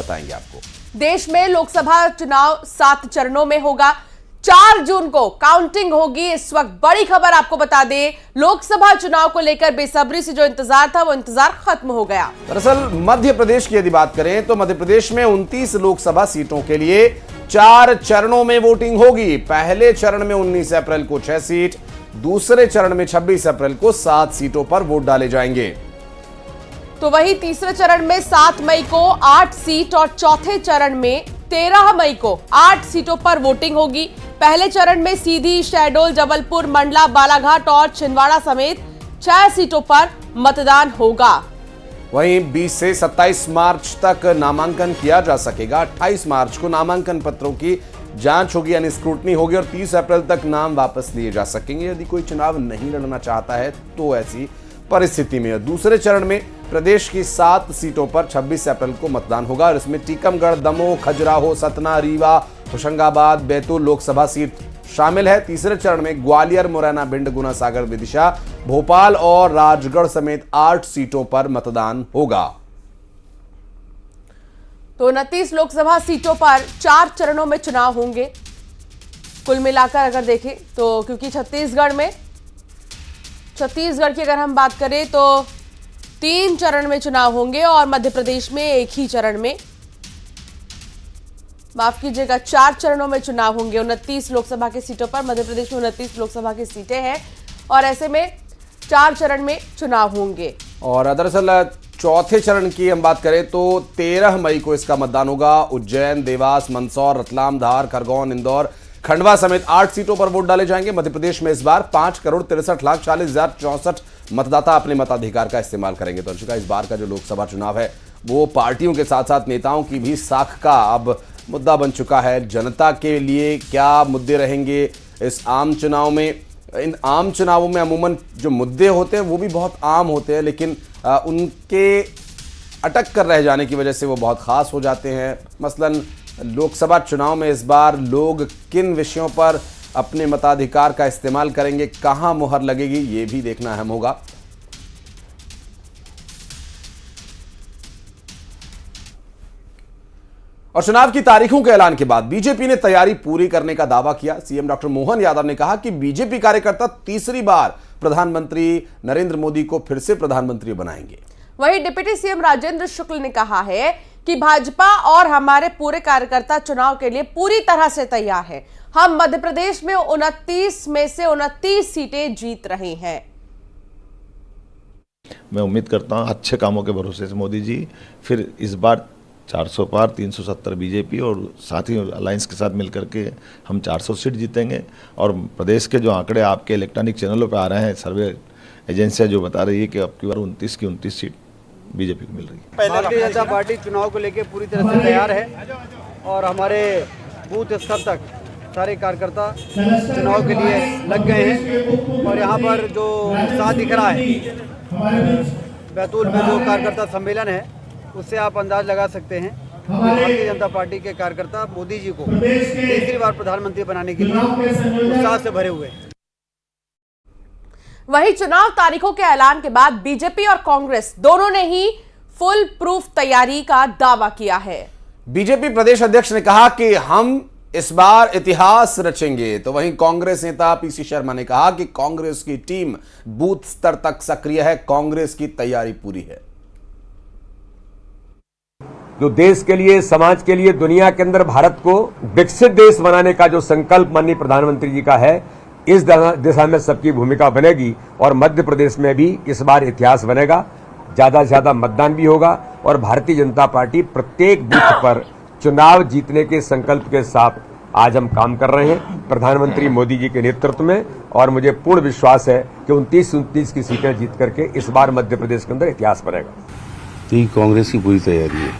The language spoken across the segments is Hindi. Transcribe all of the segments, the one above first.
बताएंगे आपको। देश में लोकसभा चुनाव 7 चरणों में होगा। 4 जून को काउंटिंग होगी। इस वक्त बड़ी खबर आपको बता दें, लोकसभा चुनाव को लेकर बेसब्री से जो इंतजार था वो इंतजार खत्म हो गया। दरअसल मध्य प्रदेश की यदि बात करें तो मध्य प्रदेश में 29 लोकसभा सीटों के लिए 4 चरणों में वोटिंग होगी। पहले चरण में 19 अप्रैल को 6 सीट, दूसरे चरण में 26 अप्रैल को 7 सीटों पर वोट डाले जाएंगे। तो वही तीसरे चरण में 7 मई को 8 सीट और चौथे चरण में 13 मई को 8 सीटों पर वोटिंग होगी। पहले चरण में सीधी, शहडोल, जबलपुर, मंडला, बालाघाट और छिंदवाड़ा समेत 6 सीटों पर मतदान होगा। वहीं 20 से 27 मार्च तक नामांकन किया जा सकेगा। 28 मार्च को नामांकन पत्रों की जांच होगी यानी स्क्रूटनी होगी और 30 अप्रैल तक नाम वापस लिए जा सकेंगे यदि कोई चुनाव नहीं लड़ना चाहता है तो। ऐसी परिस्थिति में दूसरे चरण में प्रदेश की 7 सीटों पर 26 अप्रैल को मतदान होगा और इसमें टीकमगढ़, दमोह, खजुराहो, सतना, रीवा, होशंगाबाद, बैतूल लोकसभा सीट शामिल है। तीसरे चरण में ग्वालियर, मुरैना, भिंड, गुना, सागर, विदिशा, भोपाल और राजगढ़ समेत 8 सीटों पर मतदान होगा। तो 29 लोकसभा सीटों पर 4 चरणों में चुनाव होंगे। कुल मिलाकर अगर देखें तो, क्योंकि छत्तीसगढ़ की अगर हम बात करें तो 3 चरण में चुनाव होंगे और मध्य प्रदेश में एक ही चरण में, माफ कीजिएगा, 4 चरणों में चुनाव होंगे। 29 लोकसभा की सीटों पर मध्य प्रदेश में 29 लोकसभा की सीटें हैं और ऐसे में 4 चरण में चुनाव होंगे। और दरअसल चौथे चरण की हम बात करें तो 13 मई को इसका मतदान होगा। उज्जैन, देवास, मंदसौर, रतलाम, धार, खरगोन, इंदौर, खंडवा समेत 8 सीटों पर वोट डाले जाएंगे। मध्य प्रदेश में इस बार 5,63,40,064 मतदाता अपने मताधिकार का इस्तेमाल करेंगे। तो अंशुका, इस बार का जो लोकसभा चुनाव है वो पार्टियों के साथ साथ नेताओं की भी साख का अब मुद्दा बन चुका है। जनता के लिए क्या मुद्दे रहेंगे इस आम चुनाव में? इन आम चुनावों में अमूमन जो मुद्दे होते हैं वो भी बहुत आम होते हैं, लेकिन उनके अटक कर रह जाने की वजह से वो बहुत खास हो जाते हैं। मसलन लोकसभा चुनाव में इस बार लोग किन विषयों पर अपने मताधिकार का इस्तेमाल करेंगे, कहां मुहर लगेगी, ये भी देखना अहम होगा। और चुनाव की तारीखों के ऐलान के बाद बीजेपी ने तैयारी पूरी करने का दावा किया। सीएम डॉक्टर मोहन यादव ने कहा कि बीजेपी कार्यकर्ता तीसरी बार प्रधानमंत्री नरेंद्र मोदी को फिर से प्रधानमंत्री बनाएंगे। वहीं डिप्टी सीएम राजेंद्र शुक्ल ने कहा है कि भाजपा और हमारे पूरे कार्यकर्ता चुनाव के लिए पूरी तरह से तैयार है। हम मध्य प्रदेश में 29 में से 29 सीटें जीत रहे हैं। मैं उम्मीद करता हूं अच्छे कामों के भरोसे से मोदी जी फिर इस बार 400 पार, 370 बीजेपी और साथ ही अलायंस के साथ मिलकर के हम 400 सीट जीतेंगे। और प्रदेश के जो आंकड़े आपके इलेक्ट्रॉनिक चैनलों पर आ रहे हैं, सर्वे एजेंसियां जो बता रही है कि अब की बार 29 की 29 सीट बीजेपी को मिल रही है। भारतीय जनता पार्टी चुनाव को लेकर पूरी तरह से तैयार है और हमारे बूथ स्तर तक सारे कार्यकर्ता चुनाव के लिए लग गए हैं। और यहाँ पर जो उत्साह दिख रहा है, बैतूल में जो कार्यकर्ता सम्मेलन है उससे आप अंदाज लगा सकते हैं भारतीय जनता पार्टी के कार्यकर्ता मोदी जी को तीसरी बार प्रधानमंत्री बनाने के लिए उत्साह से भरे हुए हैं। वहीं चुनाव तारीखों के ऐलान के बाद बीजेपी और कांग्रेस दोनों ने ही फुल प्रूफ तैयारी का दावा किया है। बीजेपी प्रदेश अध्यक्ष ने कहा कि हम इस बार इतिहास रचेंगे। तो वहीं कांग्रेस नेता पीसी शर्मा ने कहा कि कांग्रेस की टीम बूथ स्तर तक सक्रिय है, कांग्रेस की तैयारी पूरी है। जो देश के लिए, समाज के लिए, दुनिया के अंदर भारत को विकसित देश बनाने का जो संकल्प माननीय प्रधानमंत्री जी का है, इस दिशा में सबकी भूमिका बनेगी और मध्य प्रदेश में भी इस बार इतिहास बनेगा। ज्यादा से ज्यादा मतदान भी होगा और भारतीय जनता पार्टी प्रत्येक बूथ पर चुनाव जीतने के संकल्प के साथ आज हम काम कर रहे हैं प्रधानमंत्री मोदी जी के नेतृत्व में। और मुझे पूर्ण विश्वास है कि 29 की सीटें जीत करके इस बार मध्य प्रदेश के अंदर इतिहास बनेगा। तो कांग्रेस की पूरी तैयारी है।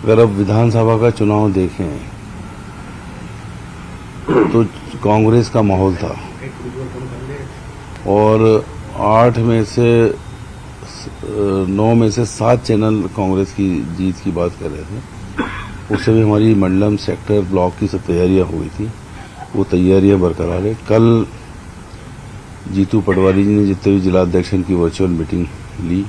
अगर अब विधानसभा का चुनाव देखें तो कांग्रेस का माहौल था और 9 में से 7 चैनल कांग्रेस की जीत की बात कर रहे थे। उससे भी हमारी मंडलम, सेक्टर, ब्लॉक की सब तैयारियां हुई थी, वो तैयारियां बरकरार है। कल जीतू पटवारी जी ने जितने भी जिलाध्यक्ष की वर्चुअल मीटिंग ली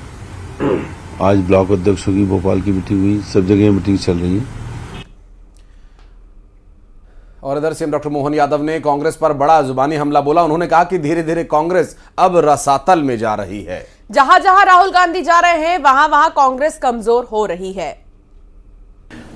आज ब्लॉक अध्यक्षों की भोपाल की मीटिंग हुई, सब जगह मीटिंग चल रही है। और इधर सीएम डॉक्टर मोहन यादव ने कांग्रेस पर बड़ा जुबानी हमला बोला। उन्होंने कहा कि धीरे धीरे कांग्रेस अब रसातल में जा रही है। जहां जहां राहुल गांधी जा रहे हैं वहां वहां कांग्रेस कमजोर हो रही है।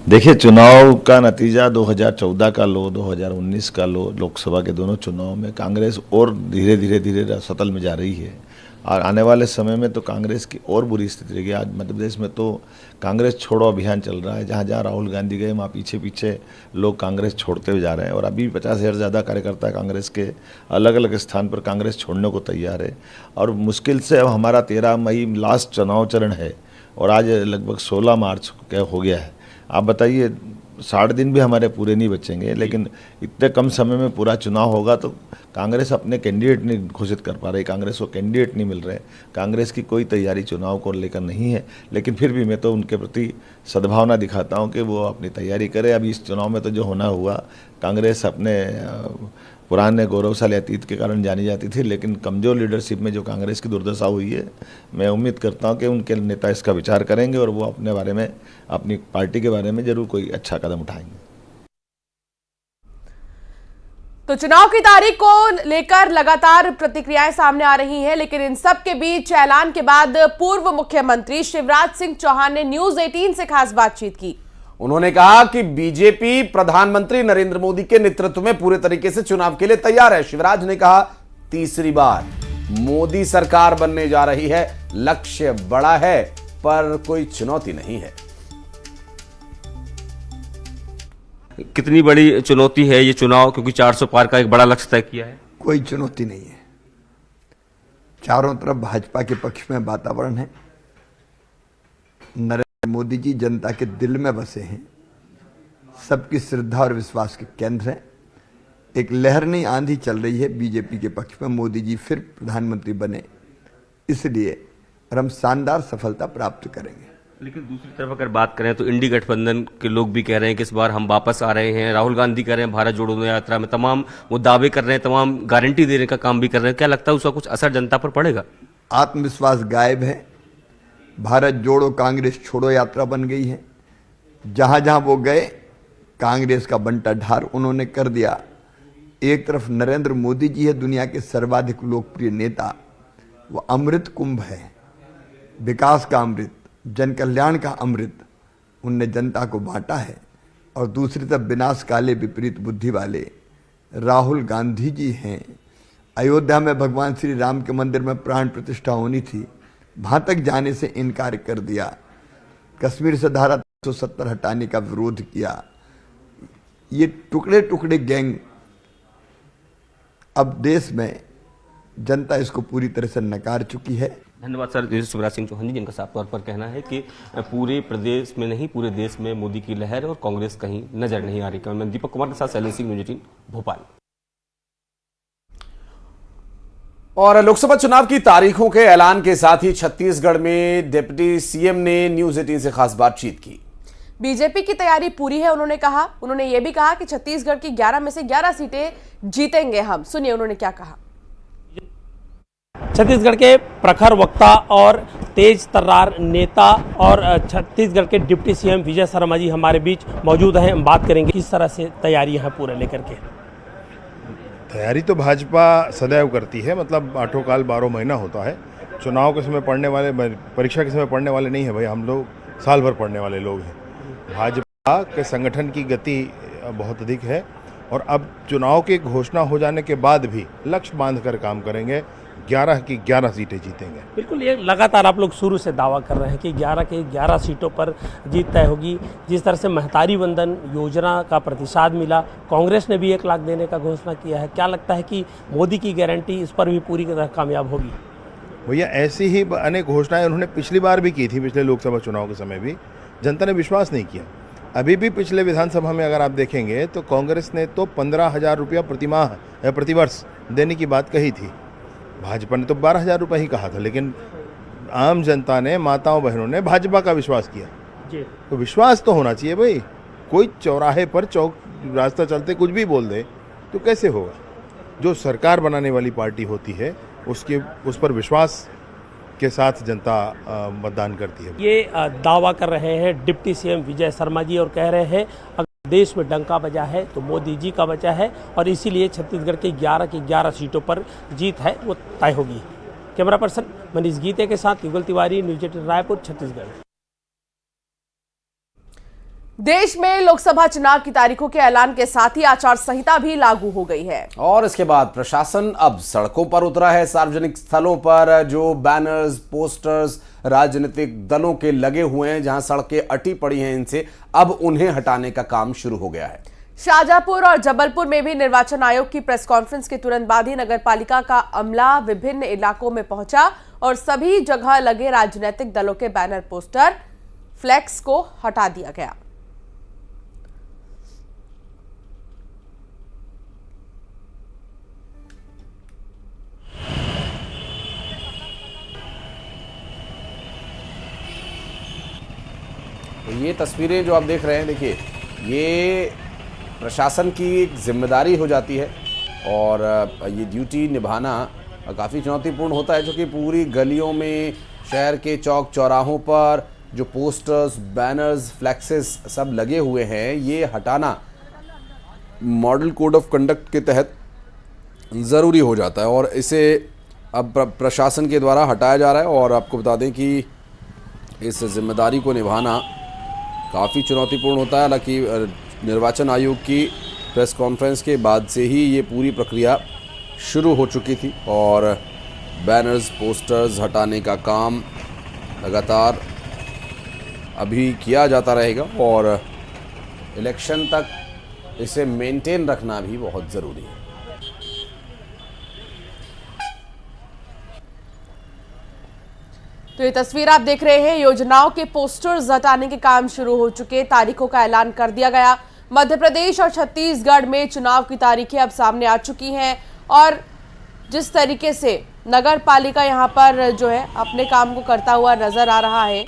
देखिए, चुनाव का नतीजा 2014 का लो, 2019 का लो, लोकसभा के दोनों चुनाव में कांग्रेस और धीरे धीरे रसातल में जा रही है। और आने वाले समय में तो कांग्रेस की और बुरी स्थिति रहेगी। आज मध्य प्रदेश में तो कांग्रेस छोड़ो अभियान चल रहा है। जहाँ जहाँ राहुल गांधी गए वहाँ पीछे पीछे लोग कांग्रेस छोड़ते हुए जा रहे हैं। और अभी 50,000 से ज़्यादा कार्यकर्ता कांग्रेस के अलग अलग स्थान पर कांग्रेस छोड़ने को तैयार है। और मुश्किल से अब हमारा 13 मई लास्ट चुनाव चरण है और आज लगभग 16 मार्च हो गया है। आप बताइए, 60 दिन भी हमारे पूरे नहीं बचेंगे, लेकिन इतने कम समय में पूरा चुनाव होगा तो कांग्रेस अपने कैंडिडेट नहीं घोषित कर पा रही। कांग्रेस को कैंडिडेट नहीं मिल रहे। कांग्रेस की कोई तैयारी चुनाव को लेकर नहीं है। लेकिन फिर भी मैं तो उनके प्रति सद्भावना दिखाता हूं कि वो अपनी तैयारी करे। अभी इस चुनाव में तो जो होना हुआ, कांग्रेस अपने पुराने गौरवशाली अतीत के कारण जानी जाती थी, लेकिन कमज़ोर लीडरशिप में जो कांग्रेस की दुर्दशा हुई है, मैं उम्मीद करता हूं कि उनके नेता इसका विचार करेंगे और वो अपने बारे में, अपनी पार्टी के बारे में जरूर कोई अच्छा कदम उठाएंगे। तो चुनाव की तारीख को लेकर लगातार प्रतिक्रियाएं सामने आ रही हैं, लेकिन इन सब के बीच ऐलान के बाद पूर्व मुख्यमंत्री शिवराज सिंह चौहान ने न्यूज 18 से खास बातचीत की। उन्होंने कहा कि बीजेपी प्रधानमंत्री नरेंद्र मोदी के नेतृत्व में पूरे तरीके से चुनाव के लिए तैयार है। शिवराज ने कहा, तीसरी बार मोदी सरकार बनने जा रही है। लक्ष्य बड़ा है पर कोई चुनौती नहीं है। कितनी बड़ी चुनौती है ये चुनाव, क्योंकि 400 पार का एक बड़ा लक्ष्य तय किया है? कोई चुनौती नहीं है। चारों तरफ भाजपा के पक्ष में वातावरण है। नरेंद्र मोदी जी जनता के दिल में बसे हैं, सबकी श्रद्धा और विश्वास के केंद्र हैं। एक लहर नई आंधी चल रही है बीजेपी के पक्ष में, मोदी जी फिर प्रधानमंत्री बने, इसलिए हम शानदार सफलता प्राप्त करेंगे। लेकिन दूसरी तरफ अगर बात करें तो इंडी गठबंधन के लोग भी कह रहे हैं कि इस बार हम वापस आ रहे हैं। राहुल गांधी कह रहे हैं भारत जोड़ो यात्रा में तमाम वो दावे कर रहे हैं, तमाम गारंटी देने का काम भी कर रहे हैं। क्या लगता है उसका कुछ असर जनता पर पड़ेगा? आत्मविश्वास गायब है। भारत जोड़ो कांग्रेस छोड़ो यात्रा बन गई है। जहां जहां वो गए कांग्रेस का बंटा ढार उन्होंने कर दिया। एक तरफ नरेंद्र मोदी जी है, दुनिया के सर्वाधिक लोकप्रिय नेता। वो अमृत कुंभ है, विकास का अमृत, जन कल्याण का अमृत उनने जनता को बांटा है। और दूसरी तरफ विनाशकाले विपरीत बुद्धि वाले राहुल गांधी जी हैं। अयोध्या में भगवान श्री राम के मंदिर में प्राण प्रतिष्ठा होनी थी, वहां तक जाने से इनकार कर दिया। कश्मीर से धारा 370 हटाने का विरोध किया। ये टुकड़े टुकड़े गैंग अब देश में जनता इसको पूरी तरह से नकार चुकी है। धन्यवाद सर। शिवराज सिंह चौहान जी, जिनका साफ तौर पर कहना है कि पूरे प्रदेश में नहीं पूरे देश में मोदी की लहर और कांग्रेस कहीं नजर नहीं आ रही। मैं दीपक कुमार के साथ शैलेंद्र सिंह, न्यूज़ 18 भोपाल। और लोकसभा चुनाव की तारीखों के ऐलान के साथ ही छत्तीसगढ़ में डिप्टी सीएम ने न्यूज़ 18 से खास बातचीत की। बीजेपी की तैयारी पूरी है, उन्होंने ये भी कहा कि छत्तीसगढ़ की 11 में से 11 सीटें जीतेंगे हम। सुनिए उन्होंने क्या कहा। छत्तीसगढ़ के प्रखर वक्ता और तेज तर्रार नेता और छत्तीसगढ़ के डिप्टी सीएम विजय शर्मा जी हमारे बीच मौजूद हैं। हम बात करेंगे किस तरह से तैयारियां हैं पूरे लेकर के। तैयारी तो भाजपा सदैव करती है, मतलब 8 काल 12 महीना होता है। चुनाव के समय पढ़ने वाले, परीक्षा के समय पढ़ने वाले नहीं है भाई, हम लोग साल भर पढ़ने वाले लोग हैं। भाजपा के संगठन की गति बहुत अधिक है और अब चुनाव की घोषणा हो जाने के बाद भी लक्ष्य बांध कर काम करेंगे। 11 की 11 सीटें जीतेंगे। बिल्कुल, ये लगातार आप लोग शुरू से दावा कर रहे हैं कि 11 के 11 सीटों पर जीत तय होगी। जिस तरह से महतारी वंदन योजना का प्रतिसाद मिला, कांग्रेस ने भी 1 लाख देने का घोषणा किया है। क्या लगता है कि मोदी की गारंटी इस पर भी पूरी तरह कामयाब होगी? भैया, ऐसी ही अनेक घोषणाएं उन्होंने पिछली बार भी की थी। पिछले लोकसभा चुनाव के समय भी जनता ने विश्वास नहीं किया। अभी भी पिछले विधानसभा में अगर आप देखेंगे तो कांग्रेस ने तो 15,000 रुपया प्रतिमाह या प्रतिवर्ष देने की बात कही थी। भाजपा ने तो 12,000 रुपये ही कहा था, लेकिन आम जनता ने, माताओं बहनों ने भाजपा का विश्वास किया जी। तो विश्वास तो होना चाहिए भाई। कोई चौराहे पर रास्ता चलते कुछ भी बोल दे तो कैसे होगा? जो सरकार बनाने वाली पार्टी होती है उस पर विश्वास के साथ जनता मतदान करती है। ये दावा कर रहे हैं डिप्टी सीएम विजय शर्मा जी और कह रहे हैं अगर देश में डंका बजा है तो मोदी जी का बचा है और इसीलिए छत्तीसगढ़ के 11 की 11 सीटों पर जीत है वो तय होगी। कैमरा पर्सन मनीष गीते के साथ युगल तिवारी, न्यूज 18 रायपुर, छत्तीसगढ़। देश में लोकसभा चुनाव की तारीखों के ऐलान के साथ ही आचार संहिता भी लागू हो गई है और इसके बाद प्रशासन अब सड़कों पर उतरा है। सार्वजनिक स्थलों पर जो बैनर्स, पोस्टर्स राजनीतिक दलों के लगे हुए हैं, जहां सड़कें अटी पड़ी हैं इनसे, अब उन्हें हटाने का काम शुरू हो गया है। शाहजहांपुर और जबलपुर में भी निर्वाचन आयोग की प्रेस कॉन्फ्रेंस के तुरंत बाद ही नगरपालिका का अमला विभिन्न इलाकों में पहुंचा और सभी जगह लगे राजनीतिक दलों के बैनर, पोस्टर, फ्लैक्स को हटा दिया गया। तो ये तस्वीरें जो आप देख रहे हैं, देखिए, ये प्रशासन की एक जिम्मेदारी हो जाती है और ये ड्यूटी निभाना काफ़ी चुनौतीपूर्ण होता है, क्योंकि पूरी गलियों में, शहर के चौक चौराहों पर जो पोस्टर्स, बैनर्स, फ्लैक्सेस सब लगे हुए हैं, ये हटाना मॉडल कोड ऑफ कंडक्ट के तहत ज़रूरी हो जाता है और इसे अब प्रशासन के द्वारा हटाया जा रहा है। और आपको बता दें कि इस जिम्मेदारी को निभाना काफ़ी चुनौतीपूर्ण होता है। हालांकि निर्वाचन आयोग की प्रेस कॉन्फ्रेंस के बाद से ही ये पूरी प्रक्रिया शुरू हो चुकी थी और बैनर्स, पोस्टर्स हटाने का काम लगातार अभी किया जाता रहेगा और इलेक्शन तक इसे मेंटेन रखना भी बहुत ज़रूरी है। तो ये तस्वीर आप देख रहे हैं, योजनाओं के पोस्टर्स हटाने के काम शुरू हो चुके, तारीखों का ऐलान कर दिया गया। मध्य प्रदेश और छत्तीसगढ़ में चुनाव की तारीखें अब सामने आ चुकी हैं और जिस तरीके से नगर पालिका यहाँ पर जो है अपने काम को करता हुआ नजर आ रहा है,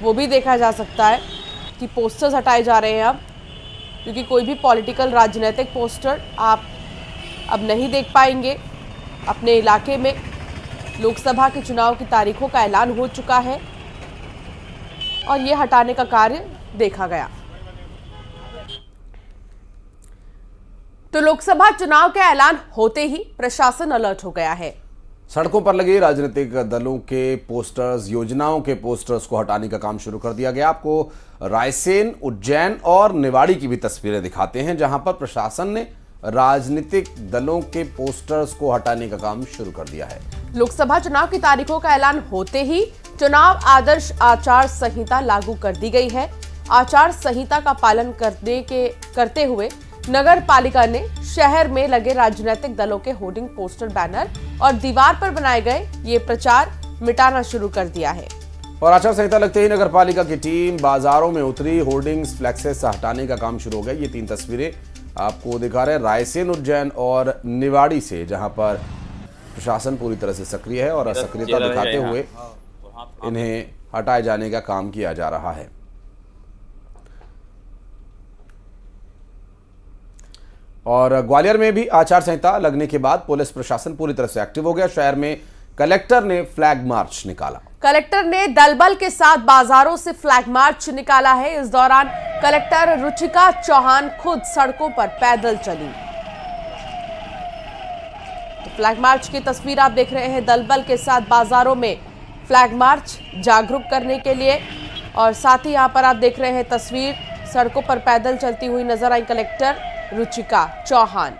वो भी देखा जा सकता है कि पोस्टर्स हटाए जा रहे हैं अब, क्योंकि कोई भी पॉलिटिकल राजनीतिक पोस्टर आप अब नहीं देख पाएंगे अपने इलाके में। लोकसभा के चुनाव की तारीखों का ऐलान हो चुका है और ये हटाने का कार्य देखा गया। तो लोकसभा चुनाव के ऐलान होते ही प्रशासन अलर्ट हो गया है। सड़कों पर लगे राजनीतिक दलों के पोस्टर्स, योजनाओं के पोस्टर्स को हटाने का काम शुरू कर दिया गया। आपको रायसेन, उज्जैन और निवाड़ी की भी तस्वीरें दिखाते हैं, जहां पर प्रशासन ने राजनीतिक दलों के पोस्टर्स को हटाने का काम शुरू कर दिया है। लोकसभा चुनाव की तारीखों का ऐलान होते ही चुनाव आदर्श आचार संहिता लागू कर दी गई है। आचार संहिता का पालन करते हुए नगर पालिका ने शहर में लगे राजनीतिक दलों के होर्डिंग, पोस्टर, बैनर और दीवार पर बनाए गए ये प्रचार मिटाना शुरू कर दिया है। और आचार संहिता लगते ही नगर पालिका की टीम बाजारों में उतरी, होर्डिंग्स, फ्लैक्सेस हटाने का काम शुरू हो गया। ये 3 तस्वीरें आपको दिखा रहे हैं रायसेन, उज्जैन और निवाड़ी से, जहां पर प्रशासन पूरी तरह से सक्रिय है और सक्रियता दिखाते हुए इन्हें हटाए जाने का काम किया जा रहा है। और ग्वालियर में भी आचार संहिता लगने के बाद पुलिस प्रशासन पूरी तरह से एक्टिव हो गया। शहर में कलेक्टर ने फ्लैग मार्च निकाला। कलेक्टर ने दलबल के साथ बाजारों से फ्लैग मार्च निकाला है। इस दौरान कलेक्टर रुचिका चौहान खुद सड़कों पर पैदल चली। तो फ्लैग मार्च की तस्वीर आप देख रहे हैं, दलबल के साथ बाजारों में फ्लैग मार्च जागरूक करने के लिए। और साथ ही यहां पर आप देख रहे हैं तस्वीर, सड़कों पर पैदल चलती हुई नजर आई कलेक्टर रुचिका चौहान।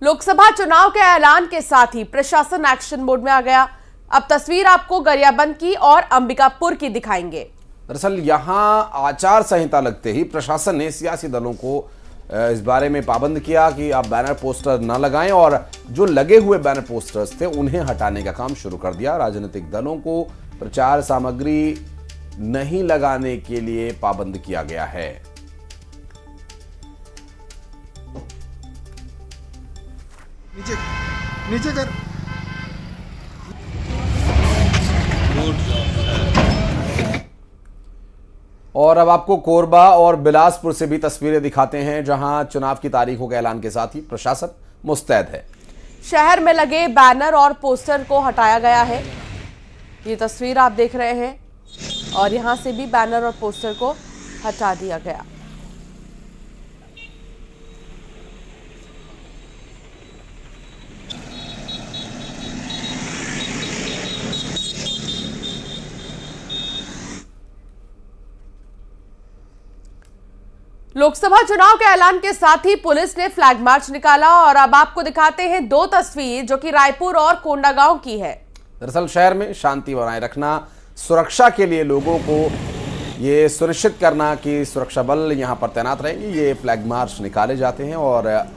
लोकसभा चुनाव के ऐलान के साथ ही प्रशासन एक्शन मोड में आ गया। अब तस्वीर आपको गरियाबंद की और अंबिकापुर की दिखाएंगे। दरअसल यहां आचार संहिता लगते ही प्रशासन ने सियासी दलों को इस बारे में पाबंद किया कि आप बैनर, पोस्टर न लगाएं और जो लगे हुए बैनर, पोस्टर्स थे उन्हें हटाने का काम शुरू कर दिया। राजनीतिक दलों को प्रचार सामग्री नहीं लगाने के लिए पाबंद किया गया है। नीचे कर। और अब आपको कोरबा और बिलासपुर से भी तस्वीरें दिखाते हैं, जहां चुनाव की तारीखों के ऐलान के साथ ही प्रशासन मुस्तैद है। शहर में लगे बैनर और पोस्टर को हटाया गया है। ये तस्वीर आप देख रहे हैं और यहां से भी बैनर और पोस्टर को हटा दिया गया। लोकसभा चुनाव के ऐलान के साथ ही पुलिस ने फ्लैग मार्च निकाला और अब आपको दिखाते हैं दो तस्वीर जो कि रायपुर और कोंडागांव की है। दरअसल शहर में शांति बनाए रखना, सुरक्षा के लिए लोगों को ये सुनिश्चित करना कि सुरक्षा बल यहां पर तैनात रहेंगे, ये फ्लैग मार्च निकाले जाते हैं। और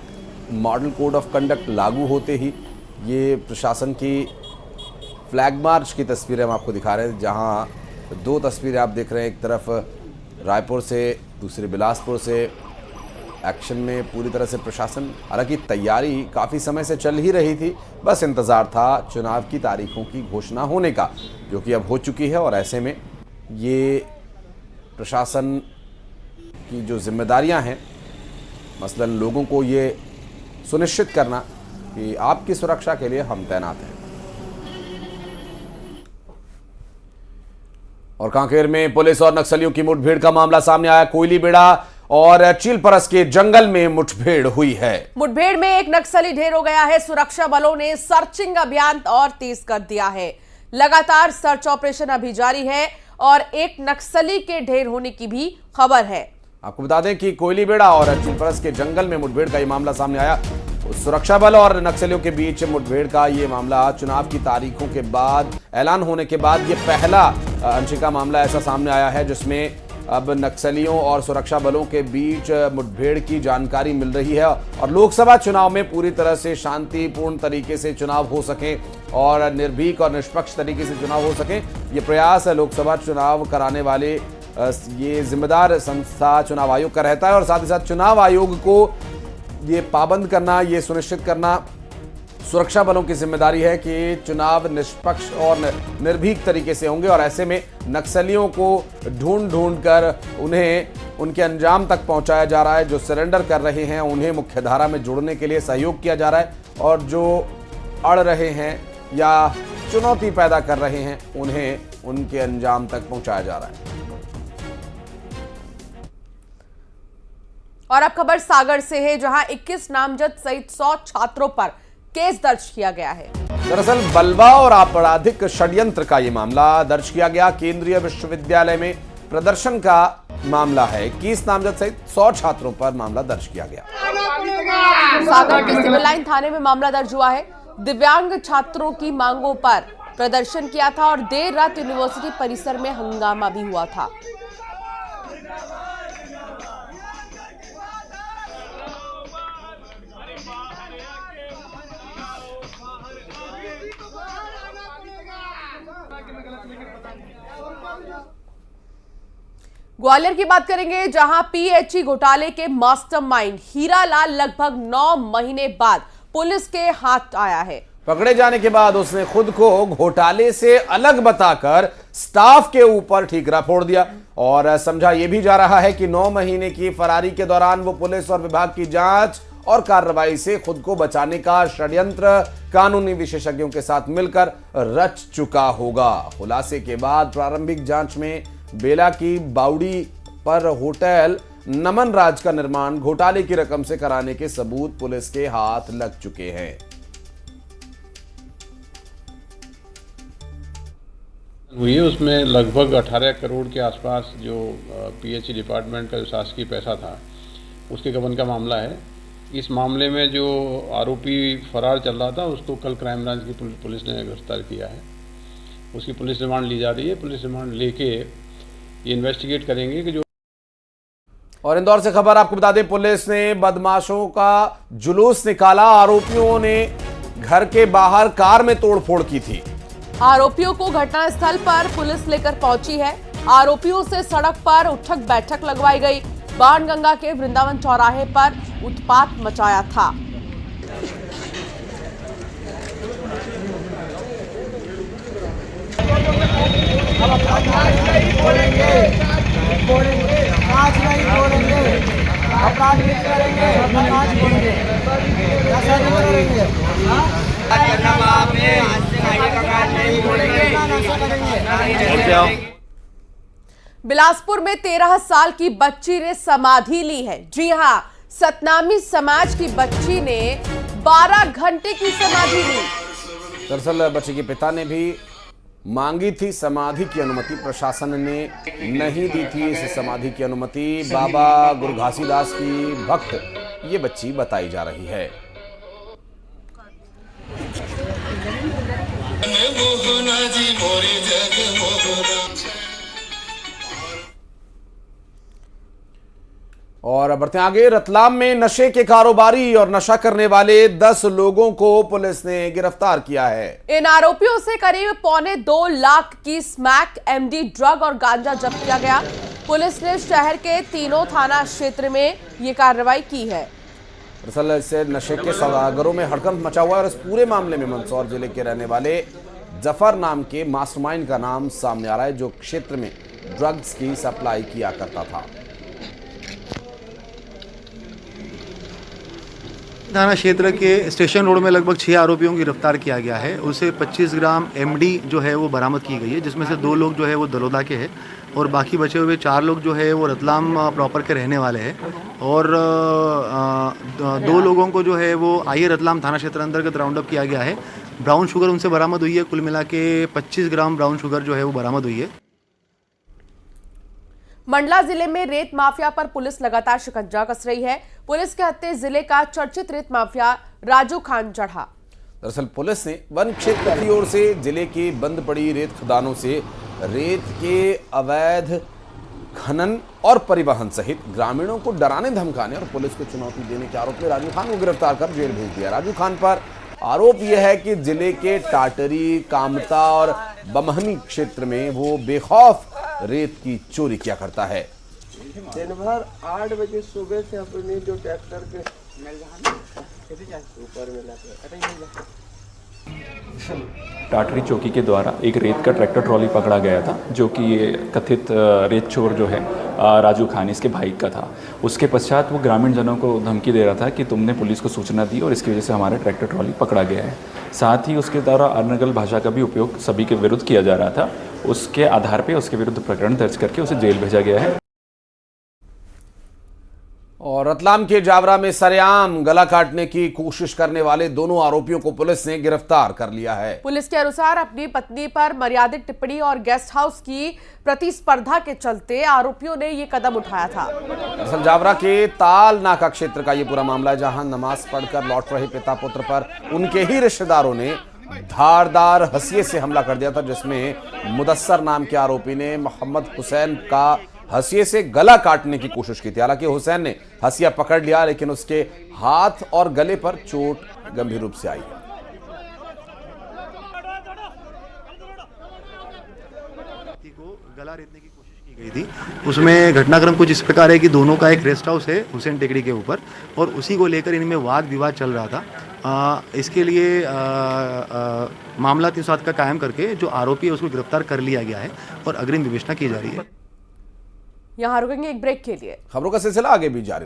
मॉडल कोड ऑफ कंडक्ट लागू होते ही ये प्रशासन की फ्लैग मार्च की तस्वीरें हम आपको दिखा रहे हैं, जहां दो तस्वीरें आप देख रहे हैं, एक तरफ रायपुर से, दूसरे बिलासपुर से। एक्शन में पूरी तरह से प्रशासन, हालांकि तैयारी काफ़ी समय से चल ही रही थी, बस इंतज़ार था चुनाव की तारीखों की घोषणा होने का, जो कि अब हो चुकी है। और ऐसे में ये प्रशासन की जो जिम्मेदारियां हैं, मसलन लोगों को ये सुनिश्चित करना कि आपकी सुरक्षा के लिए हम तैनात हैं। और कांकेर में पुलिस और नक्सलियों की मुठभेड़ का मामला सामने आया। कोयलीबेड़ा और चीलपरस के जंगल में मुठभेड़ हुई है। मुठभेड़ में एक नक्सली ढेर हो गया है। सुरक्षा बलों ने सर्चिंग अभियान और तेज कर दिया है। लगातार सर्च ऑपरेशन अभी जारी है और एक नक्सली के ढेर होने की भी खबर है। आपको बता दें कि कोयलीबेड़ा और चीलपरस के जंगल में मुठभेड़ का ये मामला सामने आया। सुरक्षा बल और नक्सलियों के बीच मुठभेड़ का ये मामला चुनाव की तारीखों के बाद, ऐलान होने के बाद ये पहला अंशिका मामला ऐसा सामने आया है जिसमें अब नक्सलियों और सुरक्षा बलों के बीच मुठभेड़ की जानकारी मिल रही है। और लोकसभा चुनाव में पूरी तरह से शांतिपूर्ण तरीके से चुनाव हो सके और निर्भीक और निष्पक्ष तरीके से चुनाव हो सके, ये प्रयास लोकसभा चुनाव कराने वाले ये जिम्मेदार संस्था चुनाव आयोग का रहता है। और साथ ही साथ चुनाव आयोग को ये पाबंद करना, ये सुनिश्चित करना सुरक्षा बलों की जिम्मेदारी है कि चुनाव निष्पक्ष और निर्भीक तरीके से होंगे। और ऐसे में नक्सलियों को ढूंढ कर उन्हें उनके अंजाम तक पहुंचाया जा रहा है। जो सरेंडर कर रहे हैं उन्हें मुख्यधारा में जोड़ने के लिए सहयोग किया जा रहा है, और जो अड़ रहे हैं या चुनौती पैदा कर रहे हैं उन्हें उनके अंजाम तक पहुंचाया जा रहा है। और अब खबर सागर से है, जहां 21 नामजद सहित 100 छात्रों पर केस दर्ज किया गया है। दरअसल बलवा और आपराधिक षड्यंत्र का ये मामला दर्ज किया गया। केंद्रीय विश्वविद्यालय में प्रदर्शन का मामला है। 21 नामजद सहित 100 छात्रों पर मामला दर्ज किया गया। सागर के सिविल लाइन थाने में मामला दर्ज हुआ है। दिव्यांग छात्रों की मांगों पर प्रदर्शन किया था और देर रात यूनिवर्सिटी परिसर में हंगामा भी हुआ था। ग्वालियर की बात करेंगे, जहां पीएचई घोटाले के मास्टरमाइंड हीरालाल लगभग 9 महीने बाद पुलिस के हाथ आया है। पकड़े जाने के बाद उसने खुद को घोटाले से अलग बताकर स्टाफ के ऊपर ठीकरा फोड़ दिया और समझा यह भी जा रहा है कि 9 महीने की फरारी के दौरान वो पुलिस और विभाग की जांच और कार्रवाई से खुद को बचाने का षड्यंत्र कानूनी विशेषज्ञों के साथ मिलकर रच चुका होगा। खुलासे के बाद प्रारंभिक जांच में बेला की बाउड़ी पर होटल नमन राज का निर्माण घोटाले की रकम से कराने के सबूत पुलिस के हाथ लग चुके हैं। हुई है, उसमें लगभग 18 करोड़ के आसपास जो पीएचई डिपार्टमेंट का जो शासकीय पैसा था उसके गबन का मामला है। इस मामले में जो आरोपी फरार चल रहा था उसको कल क्राइम ब्रांच की पुलिस ने गिरफ्तार किया है। उसकी पुलिस रिमांड ली जा रही है। पुलिस रिमांड लेके ये इन्वेस्टिगेट करेंगे कि जो। और इंदौर से खबर आपको बता दें, पुलिस ने बदमाशों का जुलूस निकाला। आरोपियों ने घर के बाहर कार में तोड़फोड़ की थी। आरोपियों को घटनास्थल पर पुलिस लेकर पहुंची है। आरोपियों से सड़क पर उठक बैठक लगवाई गई। बाणगंगा के वृंदावन चौराहे पर उत्पात मचाया था। बोलेंगे, आज नहीं बोलेंगे, अपराध नहीं करेंगे, आज बोलेंगे, ऐसा नहीं करेंगे, नहीं बोलेंगे। बिलासपुर में 13 साल की बच्ची ने समाधि ली है। जी हां, सतनामी समाज की बच्ची ने 12 घंटे की समाधि ली। दरअसल बच्ची के पिता ने भी मांगी थी समाधि की अनुमति, प्रशासन ने नहीं दी थी इस समाधि की अनुमति। बाबा गुरु घासीदास की भक्त ये बच्ची बताई जा रही है। और बढ़ते आगे, रतलाम में नशे के कारोबारी और नशा करने वाले 10 लोगों को पुलिस ने गिरफ्तार किया है। इन आरोपियों से करीब 2.25 लाख की स्मैक, एमडी ड्रग और गांजा जब्त किया गया। पुलिस ने शहर के तीनों थाना क्षेत्र में ये कार्रवाई की है। दरअसल इससे नशे के सौदागरों में हड़कंप मचा हुआ है और इस पूरे मामले में मंदसौर जिले के रहने वाले जफर नाम के मास्टरमाइंड का नाम सामने आ रहा है, जो क्षेत्र में ड्रग्स की सप्लाई किया करता था। थाना क्षेत्र के स्टेशन रोड में लगभग 6 आरोपियों को गिरफ्तार किया गया है। उसे 25 ग्राम एमडी जो है वो बरामद की गई है, जिसमें से 2 लोग जो है वो दलोदा के हैं और बाकी बचे हुए 4 लोग जो है वो रतलाम प्रॉपर के रहने वाले हैं। और 2 लोगों को जो है वो आइए रतलाम थाना क्षेत्र अंतर्गत राउंड अप किया गया है। ब्राउन शुगर उनसे बरामद हुई है, कुल मिला के 25 ग्राम ब्राउन शुगर जो है वो बरामद हुई है। मंडला जिले में रेत माफिया पर पुलिस लगातार शिकंजा कस रही है। पुलिस के हत्थे जिले का चर्चित रेत माफिया राजू खान चढ़ा। दरअसल पुलिस ने वन क्षेत्र की ओर से जिले की बंद पड़ी रेत खदानों से रेत के अवैध खनन और परिवहन सहित ग्रामीणों को डराने धमकाने और पुलिस को चुनौती देने के आरोप में राजू खान को गिरफ्तार कर जेल भेज दिया। राजू खान पर आरोप यह है कि जिले के टाटरी, कामता और बमहनी क्षेत्र में वो बेखौफ रेत की चोरी किया करता है। दिन भर 8 बजे सुबह से अपने जो ट्रैक्टर के ऊपर में टाटरी चौकी के द्वारा एक रेत का ट्रैक्टर ट्रॉली पकड़ा गया था, जो कि ये कथित रेत चोर जो है राजू खान इसके भाई का था। उसके पश्चात वो ग्रामीण जनों को धमकी दे रहा था कि तुमने पुलिस को सूचना दी और इसकी वजह से हमारा ट्रैक्टर ट्रॉली पकड़ा गया है। साथ ही उसके द्वारा अनर्गल भाषा का भी उपयोग सभी के विरुद्ध किया जा रहा था। उसके आधार पर उसके विरुद्ध प्रकरण दर्ज करके उसे जेल भेजा गया है। और रतलाम के जावरा में सरेआम गला काटने की कोशिश करने वाले दोनों आरोपियों को पुलिस ने गिरफ्तार कर लिया है। पुलिस के अनुसार अपनी पत्नी पर मर्यादित टिप्पणी और गेस्ट हाउस की प्रतिस्पर्धा के चलते आरोपियों ने ये कदम उठाया था। दरअसल जावरा के ताल नाका क्षेत्र का ये पूरा मामला है, जहां नमाज पढ़कर लौट रहे पिता पुत्र पर उनके ही रिश्तेदारों ने धारदार हंसिये से हमला कर दिया था, जिसमें मुदस्सर नाम के आरोपी ने मोहम्मद हुसैन का हंसिये से गला काटने की कोशिश की थी। हालांकि हुसैन ने हंसिया पकड़ लिया, लेकिन उसके हाथ और गले पर चोट गंभीर रूप से आई है। गला रेतने की कोशिश की गई थी। उसमें घटनाक्रम कुछ इस प्रकार है कि दोनों का एक रेस्ट हाउस है हुसैन टेकड़ी के ऊपर, और उसी को लेकर इनमें वाद विवाद चल रहा था। इसके लिए मामला 307 का कायम करके जो आरोपी है उसको गिरफ्तार कर लिया गया है और अग्रिम विवेचना की जा रही है। यहाँ रुकेंगे एक ब्रेक के लिए। खबरों का सिलसिला आगे भी जारी।